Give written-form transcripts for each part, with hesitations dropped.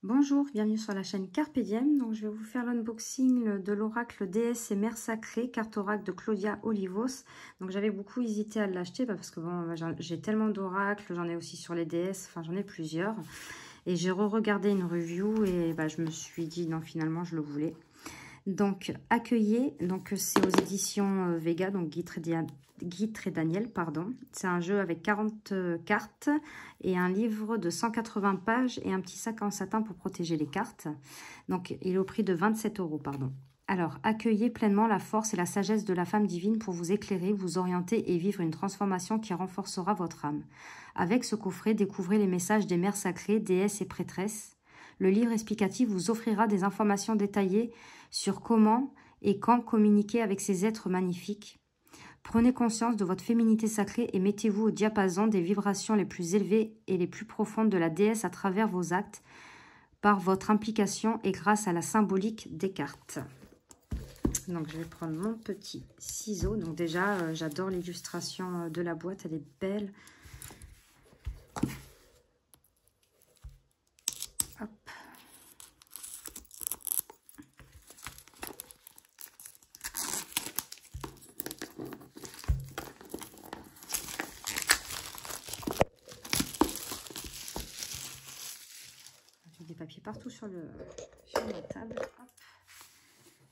Bonjour, bienvenue sur la chaîne Carpe Diem. Donc, je vais vous faire l'unboxing de l'oracle déesse et mère sacrée, carte oracle de Claudia Olivos. Donc, j'avais beaucoup hésité à l'acheter parce que bon, j'ai tellement d'oracles, j'en ai aussi sur les déesses, enfin j'en ai plusieurs. Et j'ai re-regardé une review et je me suis dit non, finalement je le voulais. Donc, accueillez, donc c'est aux éditions Vega, donc Guy Daniel, pardon. C'est un jeu avec 40 cartes et un livre de 180 pages et un petit sac en satin pour protéger les cartes. Donc, il est au prix de 27 €, pardon. Alors, accueillez pleinement la force et la sagesse de la femme divine pour vous éclairer, vous orienter et vivre une transformation qui renforcera votre âme. Avec ce coffret, découvrez les messages des mères sacrées, déesses et prêtresses. Le livre explicatif vous offrira des informations détaillées sur comment et quand communiquer avec ces êtres magnifiques. Prenez conscience de votre féminité sacrée et mettez-vous au diapason des vibrations les plus élevées et les plus profondes de la déesse à travers vos actes, par votre implication et grâce à la symbolique des cartes. Donc, je vais prendre mon petit ciseau. Donc déjà, j'adore l'illustration de la boîte, elle est belle. Hop. J'ai des papiers partout sur la table. Hop.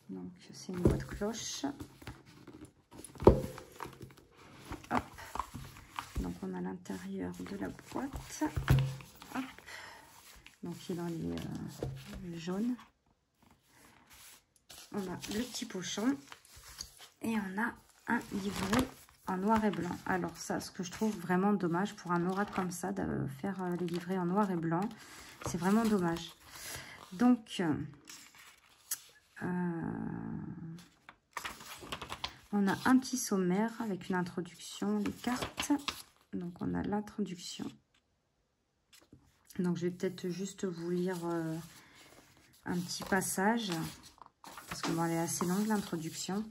Donc, c'est une boîte cloche. Hop. Donc, on a l'intérieur de la boîte. Hop. Donc, il est dans les jaunes. On a le petit pochon. Et on a un livret en noir et blanc. Alors, ça, ce que je trouve vraiment dommage pour un oracle comme ça, de faire les livrets en noir et blanc. C'est vraiment dommage. Donc, on a un petit sommaire avec une introduction, les cartes. Donc, on a l'introduction. Donc, je vais peut-être juste vous lire un petit passage, parce que bon, elle est assez longue, l'introduction.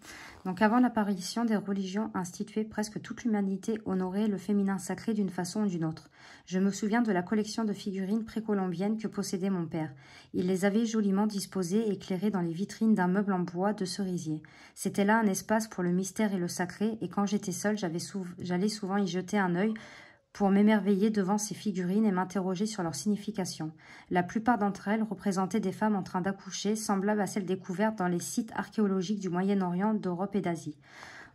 Donc, avant l'apparition des religions instituées, presque toute l'humanité honorait le féminin sacré d'une façon ou d'une autre. Je me souviens de la collection de figurines précolombiennes que possédait mon père. Il les avait joliment disposées et éclairées dans les vitrines d'un meuble en bois de cerisier. C'était là un espace pour le mystère et le sacré, et quand j'étais seule, j'allais souvent y jeter un œil pour m'émerveiller devant ces figurines et m'interroger sur leur signification. La plupart d'entre elles représentaient des femmes en train d'accoucher, semblables à celles découvertes dans les sites archéologiques du Moyen-Orient, d'Europe et d'Asie.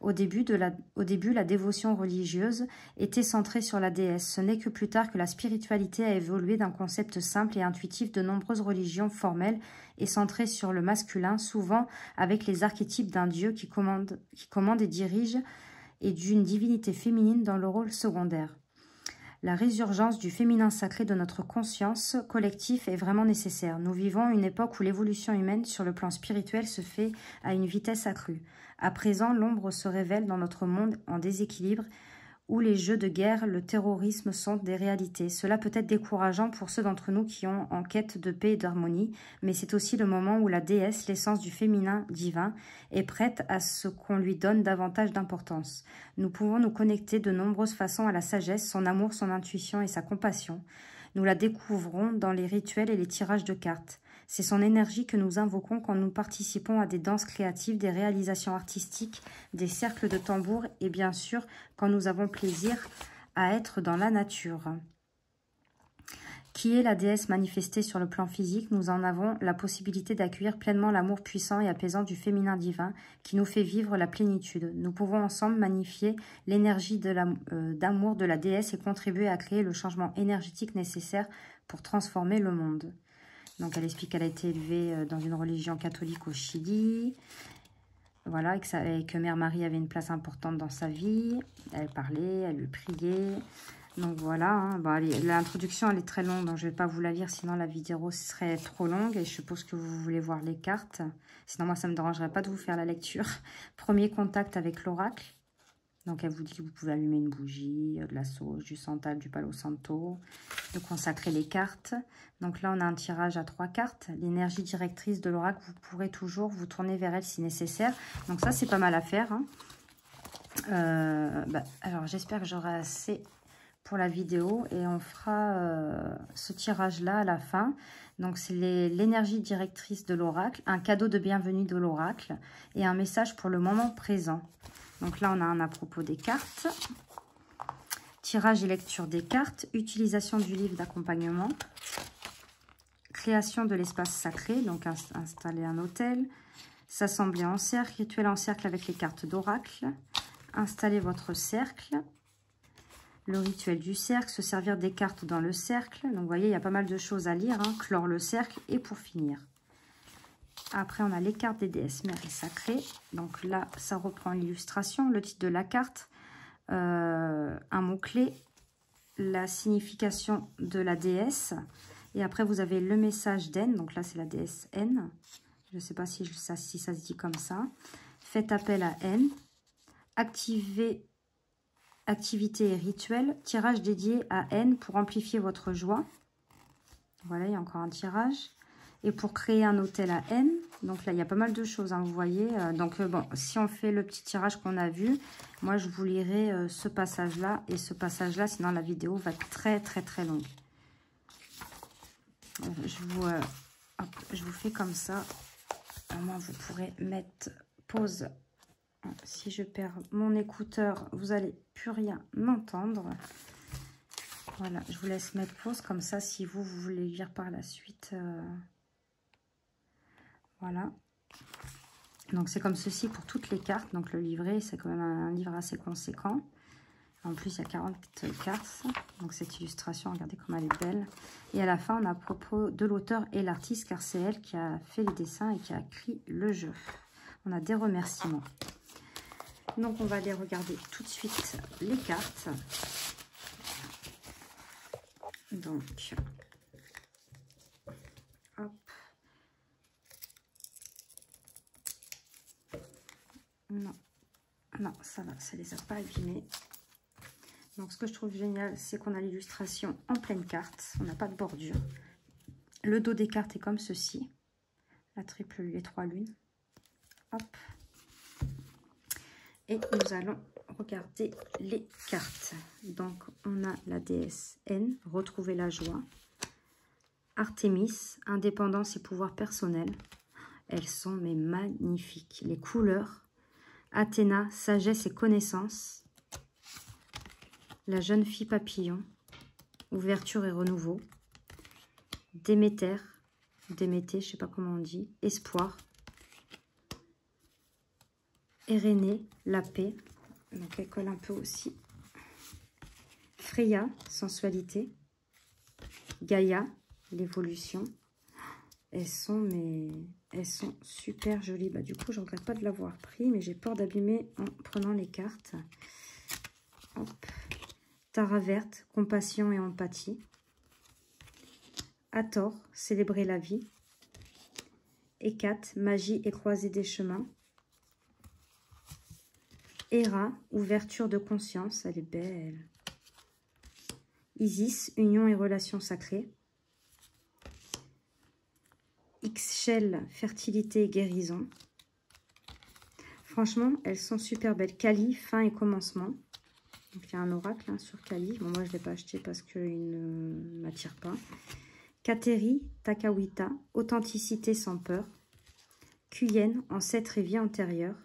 Au début, la dévotion religieuse était centrée sur la déesse. Ce n'est que plus tard que la spiritualité a évolué d'un concept simple et intuitif. De nombreuses religions formelles et centrées sur le masculin, souvent avec les archétypes d'un dieu qui commande et dirige, et d'une divinité féminine dans le rôle secondaire. La résurgence du féminin sacré de notre conscience collective est vraiment nécessaire. Nous vivons une époque où l'évolution humaine sur le plan spirituel se fait à une vitesse accrue. À présent, l'ombre se révèle dans notre monde en déséquilibre, où les jeux de guerre, le terrorisme sont des réalités. Cela peut être décourageant pour ceux d'entre nous qui ont en quête de paix et d'harmonie, mais c'est aussi le moment où la déesse, l'essence du féminin divin, est prête à ce qu'on lui donne davantage d'importance. Nous pouvons nous connecter de nombreuses façons à la sagesse, son amour, son intuition et sa compassion. Nous la découvrons dans les rituels et les tirages de cartes. C'est son énergie que nous invoquons quand nous participons à des danses créatives, des réalisations artistiques, des cercles de tambour et bien sûr quand nous avons plaisir à être dans la nature. Qui est la déesse manifestée sur le plan physique? Nous en avons la possibilité d'accueillir pleinement l'amour puissant et apaisant du féminin divin qui nous fait vivre la plénitude. Nous pouvons ensemble magnifier l'énergie d'amour de la déesse et contribuer à créer le changement énergétique nécessaire pour transformer le monde. Donc, elle explique qu'elle a été élevée dans une religion catholique au Chili. Voilà, et que Mère Marie avait une place importante dans sa vie. Elle parlait, elle lui priait. Donc, voilà. Hein. Bon, l'introduction, elle est très longue, donc je ne vais pas vous la lire, sinon la vidéo serait trop longue. Et je suppose que vous voulez voir les cartes. Sinon, moi, ça ne me dérangerait pas de vous faire la lecture. Premier contact avec l'oracle. Donc, elle vous dit que vous pouvez allumer une bougie, de la sauge, du santal, du palo santo, de consacrer les cartes. Donc là, on a un tirage à 3 cartes. L'énergie directrice de l'oracle, vous pourrez toujours vous tourner vers elle si nécessaire. Donc ça, c'est pas mal à faire. Hein. Alors, j'espère que j'aurai assez pour la vidéo et on fera ce tirage-là à la fin. Donc, c'est l'énergie directrice de l'oracle, un cadeau de bienvenue de l'oracle et un message pour le moment présent. Donc là, on a un à propos des cartes. Tirage et lecture des cartes, utilisation du livre d'accompagnement, création de l'espace sacré, donc installer un hôtel, s'assembler en cercle, rituel en cercle avec les cartes d'oracle, installer votre cercle, le rituel du cercle, se servir des cartes dans le cercle. Donc, vous voyez, il y a pas mal de choses à lire, hein, clore le cercle et pour finir. Après, on a les cartes des déesses mères et sacrées. Donc là, ça reprend l'illustration, le titre de la carte, un mot-clé, la signification de la déesse. Et après, vous avez le message d'N. Donc là, c'est la déesse N. Je ne sais pas si ça se dit comme ça. Faites appel à N. Activité et rituel. Tirage dédié à N pour amplifier votre joie. Voilà, il y a encore un tirage. Et pour créer un hôtel à N. Donc là, il y a pas mal de choses, hein, vous voyez. Bon, si on fait le petit tirage qu'on a vu, moi, je vous lirai ce passage-là et ce passage-là. Sinon, la vidéo va être très, très, très longue. Je vous fais comme ça. Au moins, vous pourrez mettre pause. Si je perds mon écouteur, vous n'allez plus rien entendre. Voilà, je vous laisse mettre pause comme ça si vous voulez lire par la suite. Voilà. Donc, c'est comme ceci pour toutes les cartes. Donc, le livret, c'est quand même un livre assez conséquent. En plus, il y a 40 cartes. Donc, cette illustration, regardez comme elle est belle. Et à la fin, on a à propos de l'auteur et l'artiste, car c'est elle qui a fait les dessins et qui a écrit le jeu. On a des remerciements. Donc, on va aller regarder tout de suite les cartes. Donc, hop. Non, non, ça va, ça les a pas abîmés. Donc, ce que je trouve génial, c'est qu'on a l'illustration en pleine carte. On n'a pas de bordure. Le dos des cartes est comme ceci. La triple, les 3 lunes. Hop. Et nous allons regarder les cartes. Donc, on a la déesse N, retrouver la joie. Artémis, indépendance et pouvoir personnel. Elles sont mais magnifiques. Les couleurs. Athéna, sagesse et connaissance. La jeune fille papillon, ouverture et renouveau. Déméter, Déméter, je ne sais pas comment on dit, espoir. Érénée, la paix, donc elle colle un peu aussi. Freya, sensualité. Gaïa, l'évolution. Elles sont super jolies. Bah, du coup, je ne regrette pas de l'avoir pris, mais j'ai peur d'abîmer en prenant les cartes. Hop. Tara verte, compassion et empathie. Hathor, célébrer la vie. Hécate, magie et croisée des chemins. Héra, ouverture de conscience, elle est belle. Isis, union et relations sacrées. Ixchel, fertilité et guérison. Franchement, elles sont super belles. Kali, fin et commencement. Donc, il y a un oracle, hein, sur Kali. Bon, moi, je ne l'ai pas acheté parce qu'il ne m'attire pas. Kateri, Takawita, authenticité sans peur. Kuyen, ancêtre et vie antérieure.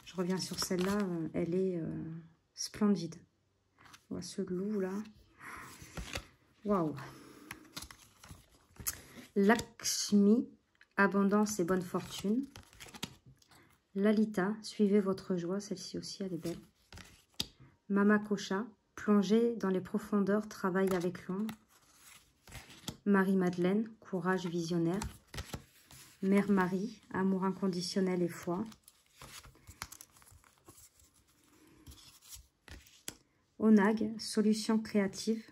Je reviens sur celle-là, elle est splendide. On voit ce loup là. Waouh! Lakshmi, abondance et bonne fortune. Lalita, suivez votre joie. Celle-ci aussi, elle est belle. Mama Kosha, plongez dans les profondeurs, travaille avec l'ombre. Marie-Madeleine, courage visionnaire. Mère Marie, amour inconditionnel et foi. Onag, solution créative.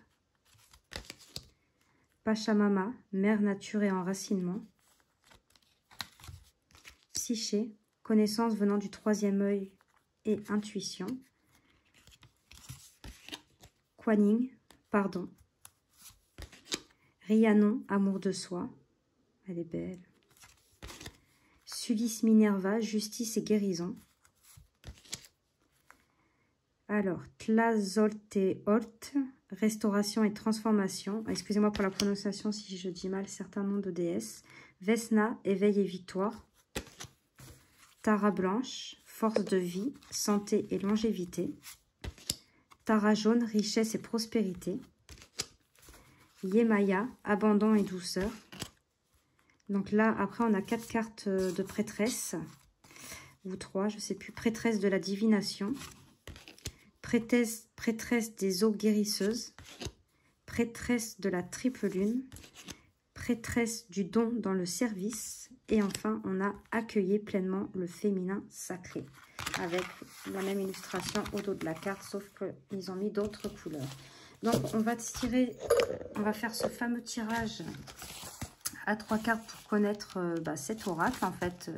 Pachamama, mère nature et enracinement. Psyché, connaissance venant du troisième œil et intuition. Kuan Yin, pardon. Rhiannon, amour de soi. Elle est belle. Sulis Minerva, justice et guérison. Alors, Tlazolteotl, restauration et transformation. Excusez-moi pour la prononciation si je dis mal certains noms de déesses. Vesna, éveil et victoire. Tara blanche, force de vie, santé et longévité. Tara jaune, richesse et prospérité. Yemaya, abandon et douceur. Donc là, après, on a 4 cartes de prêtresse. Ou 3, je ne sais plus. Prêtresse de la divination. Prêtresse des eaux guérisseuses. Prêtresse de la triple lune. Prêtresse du don dans le service. Et enfin, on a accueilli pleinement le féminin sacré. Avec la même illustration au dos de la carte, sauf qu'ils ont mis d'autres couleurs. Donc, on va tirer, on va faire ce fameux tirage à 3 cartes pour connaître cet oracle, en fait,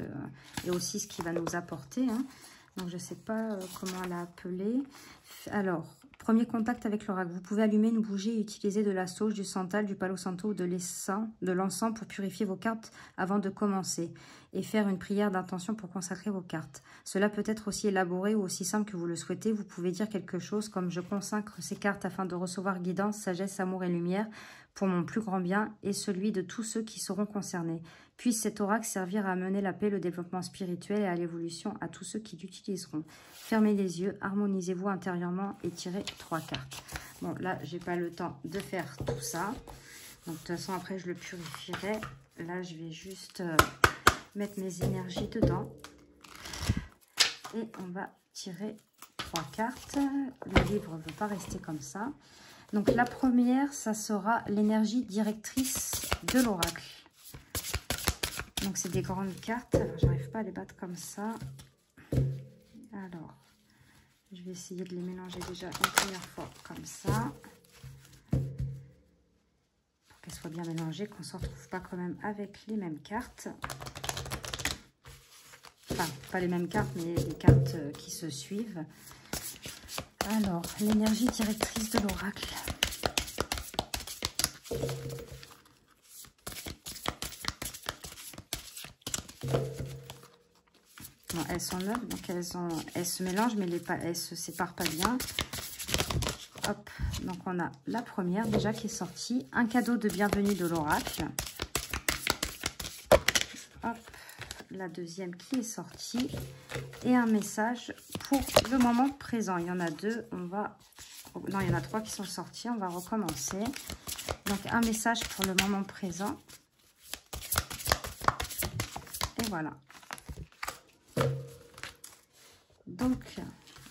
et aussi ce qu'il va nous apporter. Hein. Donc, je ne sais pas comment l'appeler. Alors, premier contact avec l'oracle. Vous pouvez allumer une bougie et utiliser de la sauge, du santal, du palo santo ou de l'encens pour purifier vos cartes avant de commencer et faire une prière d'intention pour consacrer vos cartes. Cela peut être aussi élaboré ou aussi simple que vous le souhaitez. Vous pouvez dire quelque chose comme « Je consacre ces cartes afin de recevoir guidance, sagesse, amour et lumière pour mon plus grand bien et celui de tous ceux qui seront concernés. Puisse cet oracle servir à amener la paix, le développement spirituel et à l'évolution à tous ceux qui l'utiliseront. Fermez les yeux, harmonisez-vous intérieurement et tirez 3 cartes. » Bon, là, j'ai pas le temps de faire tout ça. Donc, de toute façon, après, je le purifierai. Là, je vais juste mettre mes énergies dedans. Et on va tirer 3 cartes. Le livre ne veut pas rester comme ça. Donc, la première, ça sera l'énergie directrice de l'oracle. Donc, c'est des grandes cartes. Alors, j'arrive pas à les battre comme ça. Alors, je vais essayer de les mélanger déjà une première fois comme ça. Pour qu'elles soient bien mélangées, qu'on ne se retrouve pas quand même avec les mêmes cartes. Enfin, pas les mêmes cartes, mais les cartes qui se suivent. Alors, l'énergie directrice de l'oracle. Bon, elles sont neuves, donc elles se mélangent, mais elles ne se séparent pas bien. Hop, donc on a la première déjà qui est sortie. Un cadeau de bienvenue de l'oracle. Hop, la deuxième qui est sortie. Et un message pour le moment présent. Il y en a 2, non, il y en a 3 qui sont sortis, on va recommencer. Donc un message pour le moment présent. Et voilà. Donc,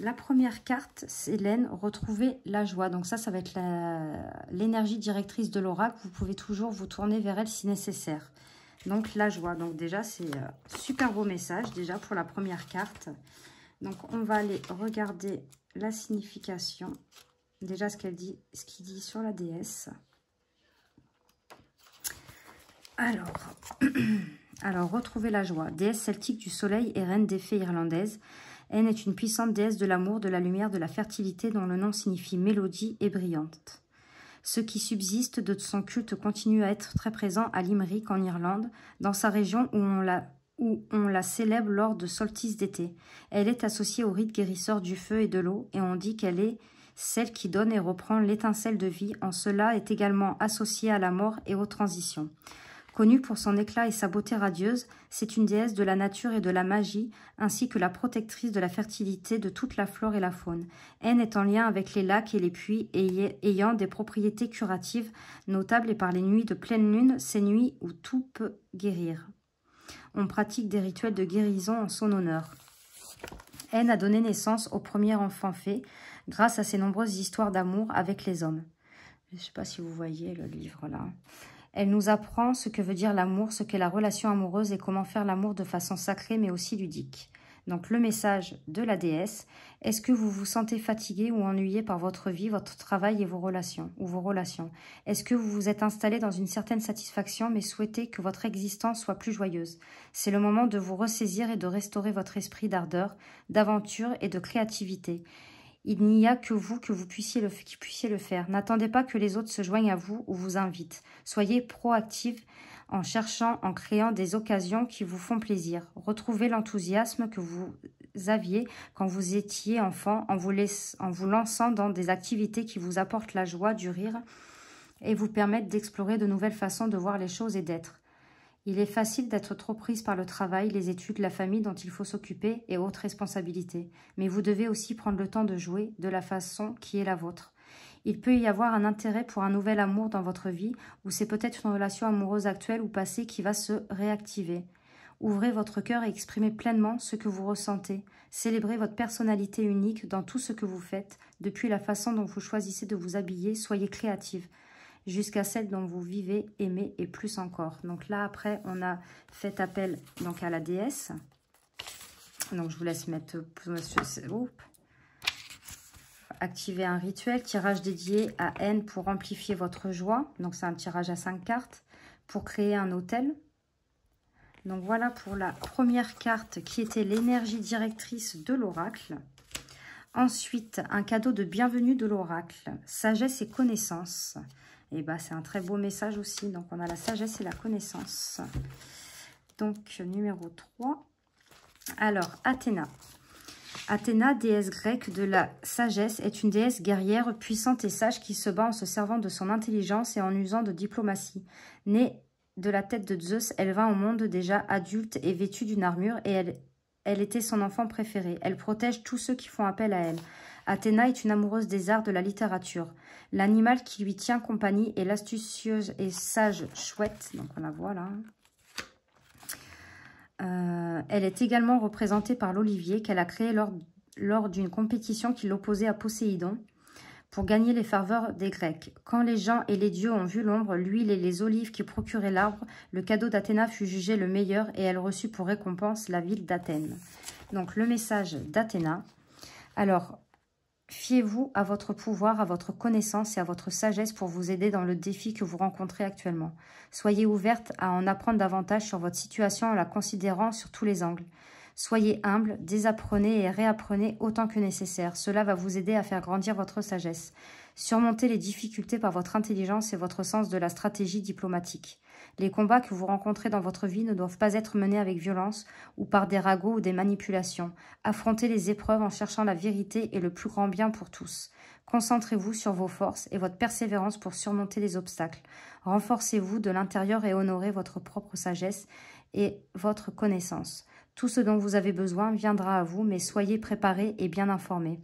la première carte, c'est Hélène, retrouver la joie. Donc ça va être l'énergie directrice de l'oracle. Vous pouvez toujours vous tourner vers elle si nécessaire. Donc, la joie. Donc déjà, c'est super beau message déjà pour la première carte. Donc, on va aller regarder la signification. Déjà, ce qu'il dit sur la déesse. Alors, retrouver la joie. Déesse celtique du soleil et reine des fées irlandaises. Elle est une puissante déesse de l'amour, de la lumière, de la fertilité, dont le nom signifie mélodie et brillante. Ce qui subsiste de son culte continue à être très présent à Limerick, en Irlande, dans sa région où on la célèbre lors de solstice d'été. Elle est associée au rite guérisseur du feu et de l'eau, et on dit qu'elle est celle qui donne et reprend l'étincelle de vie. En cela est également associée à la mort et aux transitions. Connue pour son éclat et sa beauté radieuse, c'est une déesse de la nature et de la magie, ainsi que la protectrice de la fertilité de toute la flore et la faune. Elle est en lien avec les lacs et les puits, ayant des propriétés curatives notables, et par les nuits de pleine lune, ces nuits où tout peut guérir. On pratique des rituels de guérison en son honneur. Elle a donné naissance au premier enfant fée, grâce à ses nombreuses histoires d'amour avec les hommes. Je ne sais pas si vous voyez le livre là. Elle nous apprend ce que veut dire l'amour, ce qu'est la relation amoureuse et comment faire l'amour de façon sacrée mais aussi ludique. Donc le message de la déesse, est-ce que vous vous sentez fatigué ou ennuyé par votre vie, votre travail et vos relations Est-ce que vous vous êtes installé dans une certaine satisfaction mais souhaitez que votre existence soit plus joyeuse? C'est le moment de vous ressaisir et de restaurer votre esprit d'ardeur, d'aventure et de créativité. Il n'y a que vous qui puissiez le faire. N'attendez pas que les autres se joignent à vous ou vous invitent. Soyez proactifs en créant des occasions qui vous font plaisir. Retrouvez l'enthousiasme que vous aviez quand vous étiez enfant en vous lançant dans des activités qui vous apportent la joie, du rire et vous permettent d'explorer de nouvelles façons de voir les choses et d'être. Il est facile d'être trop prise par le travail, les études, la famille dont il faut s'occuper et autres responsabilités. Mais vous devez aussi prendre le temps de jouer de la façon qui est la vôtre. Il peut y avoir un intérêt pour un nouvel amour dans votre vie ou c'est peut-être une relation amoureuse actuelle ou passée qui va se réactiver. Ouvrez votre cœur et exprimez pleinement ce que vous ressentez. Célébrez votre personnalité unique dans tout ce que vous faites, depuis la façon dont vous choisissez de vous habiller, soyez créative, jusqu'à celle dont vous vivez, aimez et plus encore. Donc là, après, on a fait appel donc, à la déesse. Donc, je vous laisse mettre... Activer un rituel, tirage dédié à N pour amplifier votre joie. Donc, c'est un tirage à 5 cartes pour créer un hôtel. Donc, voilà pour la première carte qui était l'énergie directrice de l'oracle. Ensuite, un cadeau de bienvenue de l'oracle, sagesse et connaissance. Et bah, c'est un très beau message aussi. Donc, on a la sagesse et la connaissance. Donc, numéro 3. Alors, Athéna. Athéna, déesse grecque de la sagesse, est une déesse guerrière, puissante et sage qui se bat en se servant de son intelligence et en usant de diplomatie. Née de la tête de Zeus, elle vint au monde déjà adulte et vêtue d'une armure et elle était son enfant préféré. Elle protège tous ceux qui font appel à elle. Athéna est une amoureuse des arts, de la littérature. L'animal qui lui tient compagnie est l'astucieuse et sage chouette. Donc on la voit là. Elle est également représentée par l'olivier qu'elle a créé lors d'une compétition qui l'opposait à Poséidon pour gagner les faveurs des Grecs. Quand les gens et les dieux ont vu l'ombre, l'huile et les olives qui procuraient l'arbre, le cadeau d'Athéna fut jugé le meilleur et elle reçut pour récompense la ville d'Athènes. Donc le message d'Athéna. Alors, fiez-vous à votre pouvoir, à votre connaissance et à votre sagesse pour vous aider dans le défi que vous rencontrez actuellement. Soyez ouverte à en apprendre davantage sur votre situation en la considérant sur tous les angles. Soyez humble, désapprenez et réapprenez autant que nécessaire. Cela va vous aider à faire grandir votre sagesse. Surmontez les difficultés par votre intelligence et votre sens de la stratégie diplomatique. Les combats que vous rencontrez dans votre vie ne doivent pas être menés avec violence ou par des ragots ou des manipulations. Affrontez les épreuves en cherchant la vérité et le plus grand bien pour tous. Concentrez-vous sur vos forces et votre persévérance pour surmonter les obstacles. Renforcez-vous de l'intérieur et honorez votre propre sagesse et votre connaissance. Tout ce dont vous avez besoin viendra à vous, mais soyez préparés et bien informés.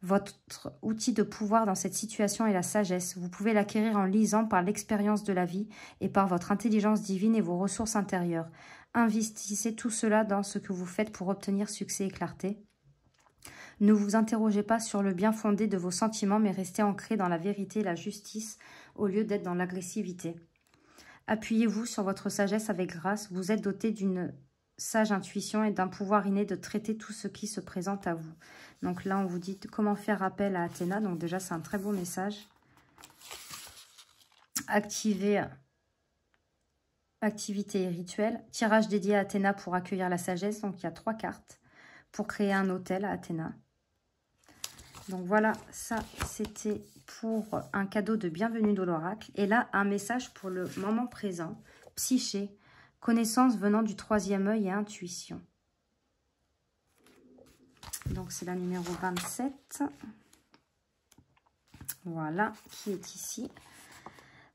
Votre outil de pouvoir dans cette situation est la sagesse. Vous pouvez l'acquérir en lisant par l'expérience de la vie et par votre intelligence divine et vos ressources intérieures. Investissez tout cela dans ce que vous faites pour obtenir succès et clarté. Ne vous interrogez pas sur le bien fondé de vos sentiments, mais restez ancrés dans la vérité et la justice au lieu d'être dans l'agressivité. Appuyez-vous sur votre sagesse avec grâce. Vous êtes doté d'une sage intuition et d'un pouvoir inné de traiter tout ce qui se présente à vous. Donc là, on vous dit comment faire appel à Athéna. Donc déjà, c'est un très beau message. Activité et rituel. Tirage dédié à Athéna pour accueillir la sagesse. Donc il y a 3 cartes pour créer un hôtel à Athéna. Donc voilà, ça c'était pour un cadeau de bienvenue de l'oracle. Et là, un message pour le moment présent. Psyché. Connaissance venant du 3e œil et intuition. Donc, c'est la numéro 27. Voilà, qui est ici.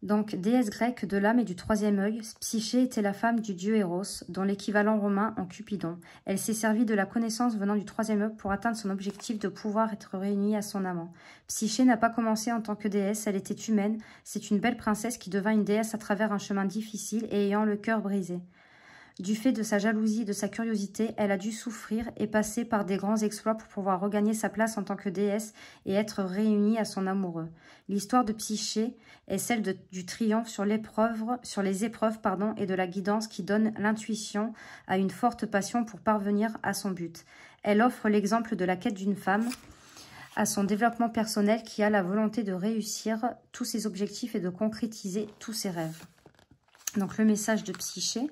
Donc, déesse grecque de l'âme et du 3e œil, Psyché était la femme du dieu Eros, dont l'équivalent romain en Cupidon. Elle s'est servie de la connaissance venant du 3e œil pour atteindre son objectif de pouvoir être réunie à son amant. Psyché n'a pas commencé en tant que déesse, elle était humaine. C'est une belle princesse qui devint une déesse à travers un chemin difficile et ayant le cœur brisé. Du fait de sa jalousie et de sa curiosité, elle a dû souffrir et passer par des grands exploits pour pouvoir regagner sa place en tant que déesse et être réunie à son amoureux. L'histoire de Psyché est celle du triomphe sur les épreuves et de la guidance qui donne l'intuition à une forte passion pour parvenir à son but. Elle offre l'exemple de la quête d'une femme à son développement personnel qui a la volonté de réussir tous ses objectifs et de concrétiser tous ses rêves. Donc le message de Psyché: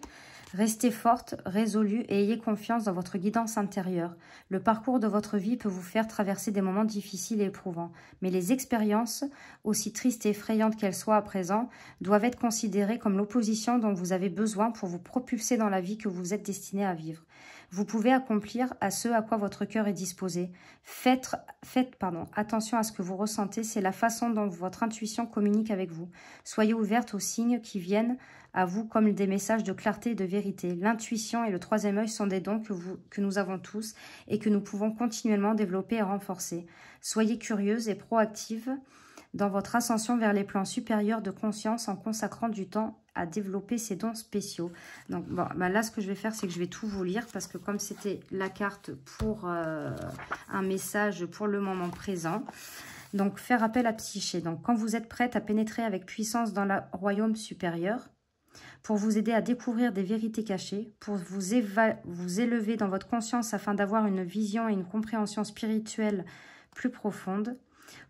restez forte, résolue et ayez confiance dans votre guidance intérieure. Le parcours de votre vie peut vous faire traverser des moments difficiles et éprouvants, mais les expériences, aussi tristes et effrayantes qu'elles soient à présent, doivent être considérées comme l'opposition dont vous avez besoin pour vous propulser dans la vie que vous êtes destiné à vivre. Vous pouvez accomplir à ce à quoi votre cœur est disposé. Faites attention à ce que vous ressentez, c'est la façon dont votre intuition communique avec vous. Soyez ouverte aux signes qui viennent à vous comme des messages de clarté et de vérité. L'intuition et le troisième œil sont des dons que nous avons tous et que nous pouvons continuellement développer et renforcer. Soyez curieuse et proactive dans votre ascension vers les plans supérieurs de conscience en consacrant du temps à développer ces dons spéciaux. Donc bon, bah là, ce que je vais faire, c'est que je vais tout vous lire parce que comme c'était la carte pour un message pour le moment présent, donc faire appel à Psyché. Donc quand vous êtes prête à pénétrer avec puissance dans le royaume supérieur, pour vous aider à découvrir des vérités cachées, pour vous élever dans votre conscience afin d'avoir une vision et une compréhension spirituelle plus profonde,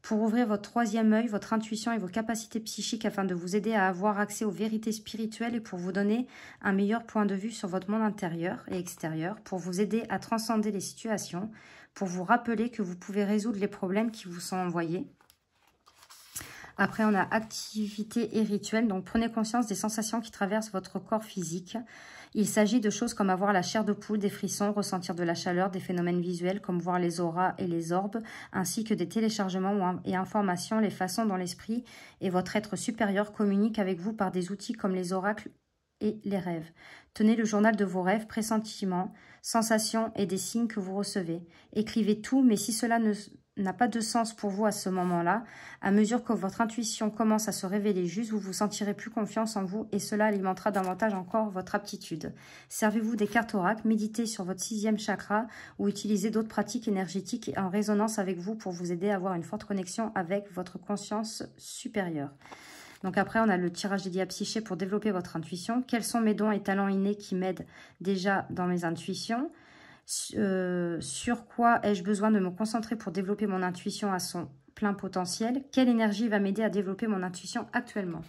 pour ouvrir votre troisième œil, votre intuition et vos capacités psychiques afin de vous aider à avoir accès aux vérités spirituelles et pour vous donner un meilleur point de vue sur votre monde intérieur et extérieur, pour vous aider à transcender les situations, pour vous rappeler que vous pouvez résoudre les problèmes qui vous sont envoyés. Après, on a activité et rituel. Donc, prenez conscience des sensations qui traversent votre corps physique. Il s'agit de choses comme avoir la chair de poule, des frissons, ressentir de la chaleur, des phénomènes visuels comme voir les auras et les orbes, ainsi que des téléchargements et informations, les façons dont l'esprit et votre être supérieur communiquent avec vous par des outils comme les oracles et les rêves. Tenez le journal de vos rêves, pressentiments, sensations et des signes que vous recevez. Écrivez tout, mais si cela n'a pas de sens pour vous à ce moment-là, à mesure que votre intuition commence à se révéler juste, vous vous sentirez plus confiance en vous et cela alimentera davantage encore votre aptitude. Servez-vous des cartes oracles, méditez sur votre 6e chakra ou utilisez d'autres pratiques énergétiques en résonance avec vous pour vous aider à avoir une forte connexion avec votre conscience supérieure. Donc après, on a le tirage dédié à Psyché pour développer votre intuition. Quels sont mes dons et talents innés qui m'aident déjà dans mes intuitions? Sur quoi ai-je besoin de me concentrer pour développer mon intuition à son plein potentiel? Quelle énergie va m'aider à développer mon intuition actuellement?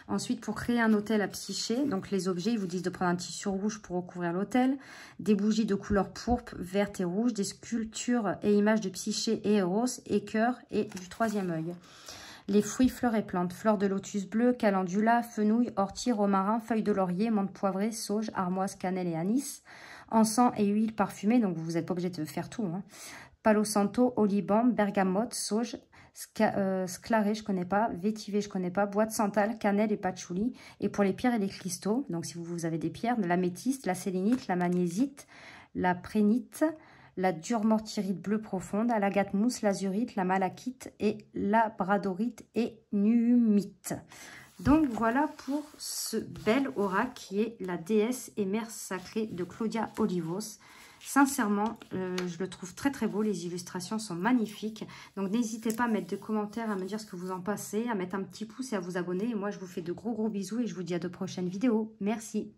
Ensuite, pour créer un hôtel à Psyché, donc les objets, ils vous disent de prendre un tissu rouge pour recouvrir l'hôtel, des bougies de couleur pourpre, verte et rouge, des sculptures et images de Psyché et Eros, et cœur et du troisième œil. Les fruits, fleurs et plantes, fleurs de lotus bleu, calendula, fenouil, ortie, romarin, feuilles de laurier, menthe poivrée, sauge, armoise, cannelle et anis, encens et huile parfumée, donc vous n'êtes pas obligé de faire tout, hein. Palo santo, oliban, bergamote, sauge, sclaré, je connais pas, vétiver, je connais pas, bois de santal, cannelle et patchouli. Et pour les pierres et les cristaux, donc si vous avez des pierres, de l'améthyste, la sélénite, la magnésite, la prénite, la durmortyrite bleue profonde, l'agate mousse, l'azurite, la malachite et la bradorite et nuumite. Donc voilà pour ce bel aura qui est la déesse et mère sacrée de Claudia Olivos. Sincèrement, je le trouve très très beau, les illustrations sont magnifiques. Donc n'hésitez pas à mettre des commentaires, à me dire ce que vous en pensez, à mettre un petit pouce et à vous abonner. Et moi je vous fais de gros bisous et je vous dis à de prochaines vidéos. Merci.